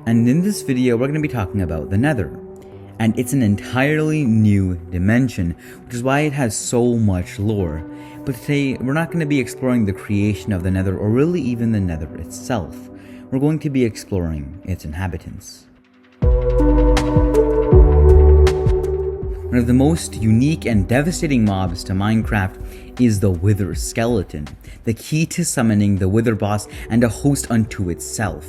And in this video we're going to be talking about the Nether. And it's an entirely new dimension, which is why it has so much lore. But today we're not going to be exploring the creation of the Nether or really even the Nether itself. We're going to be exploring its inhabitants. One of the most unique and devastating mobs to Minecraft is the Wither Skeleton, the key to summoning the Wither boss and a host unto itself.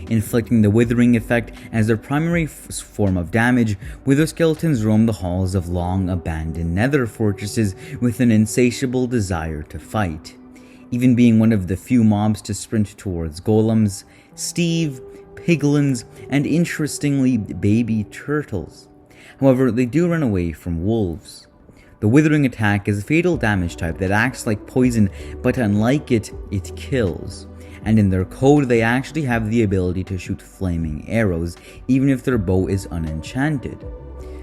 Inflicting the withering effect as their primary form of damage, Wither Skeletons roam the halls of long-abandoned Nether fortresses with an insatiable desire to fight. Even being one of the few mobs to sprint towards golems, Steve, piglins, and interestingly, baby turtles. However, they do run away from wolves. The Withering attack is a fatal damage type that acts like poison, but unlike it, it kills. And in their code, they actually have the ability to shoot flaming arrows, even if their bow is unenchanted.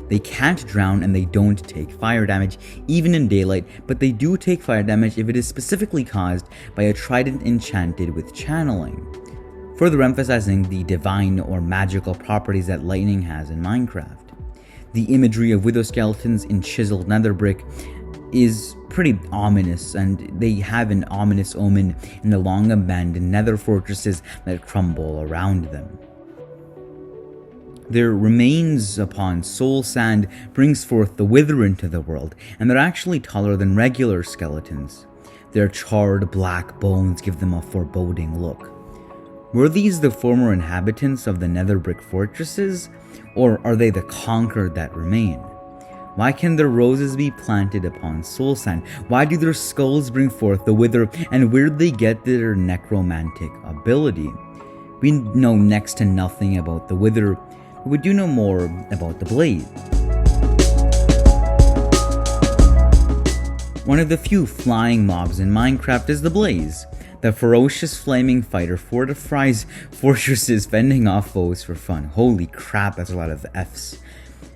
They can't drown and they don't take fire damage, even in daylight, but they do take fire damage if it is specifically caused by a trident enchanted with channeling, further emphasizing the divine or magical properties that lightning has in Minecraft. The imagery of Wither Skeletons in chiseled nether brick is pretty ominous, and they have an ominous omen in the long-abandoned nether fortresses that crumble around them. Their remains upon soul sand brings forth the Wither into the world, and they're actually taller than regular skeletons. Their charred black bones give them a foreboding look. Were these the former inhabitants of the nether brick fortresses, or are they the conquered that remain? Why can their roses be planted upon soul sand? Why do their skulls bring forth the Wither, and where did they get their necromantic ability? We know next to nothing about the Wither, but we do know more about the Blaze. One of the few flying mobs in Minecraft is the Blaze. The ferocious flaming fighter fortifies fortresses, fending off foes for fun. Holy crap, that's a lot of F's.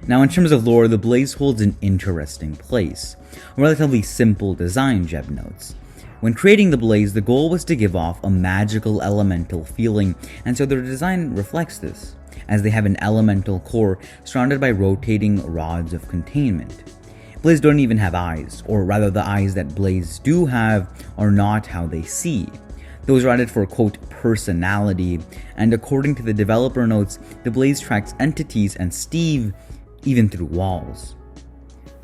Now, in terms of lore, the Blaze holds an interesting place. A relatively simple design, Jeb notes. When creating the Blaze, the goal was to give off a magical elemental feeling, and so their design reflects this, as they have an elemental core surrounded by rotating rods of containment. Blaze don't even have eyes, or rather the eyes that Blaze do have are not how they see. Those are added for, quote, personality, and according to the developer notes, the Blaze tracks entities and Steve even through walls.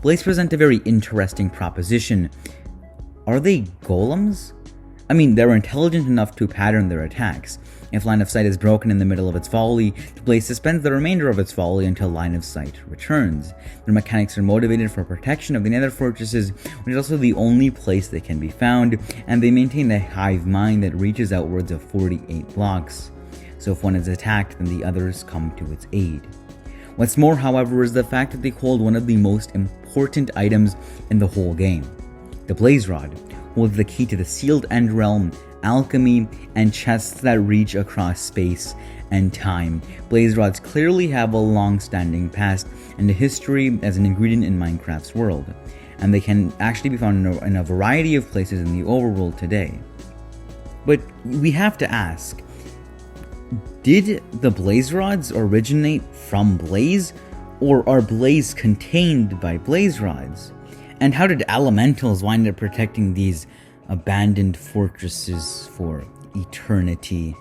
Blaze present a very interesting proposition. Are they golems? I mean, they're intelligent enough to pattern their attacks. If line of sight is broken in the middle of its volley, the Blaze suspends the remainder of its volley until line of sight returns. Their mechanics are motivated for protection of the nether fortresses, which is also the only place they can be found, and they maintain a hive mind that reaches outwards of 48 blocks. So if one is attacked, then the others come to its aid. What's more, however, is the fact that they hold one of the most important items in the whole game. The Blaze Rod holds the key to the sealed end realm, alchemy, and chests that reach across space and time. Blaze rods clearly have a long-standing past and a history as an ingredient in Minecraft's world, and they can actually be found in a variety of places in the overworld today. But we have to ask, did the Blaze rods originate from Blaze, or are Blaze contained by Blaze rods? And how did elementals wind up protecting these abandoned fortresses for eternity?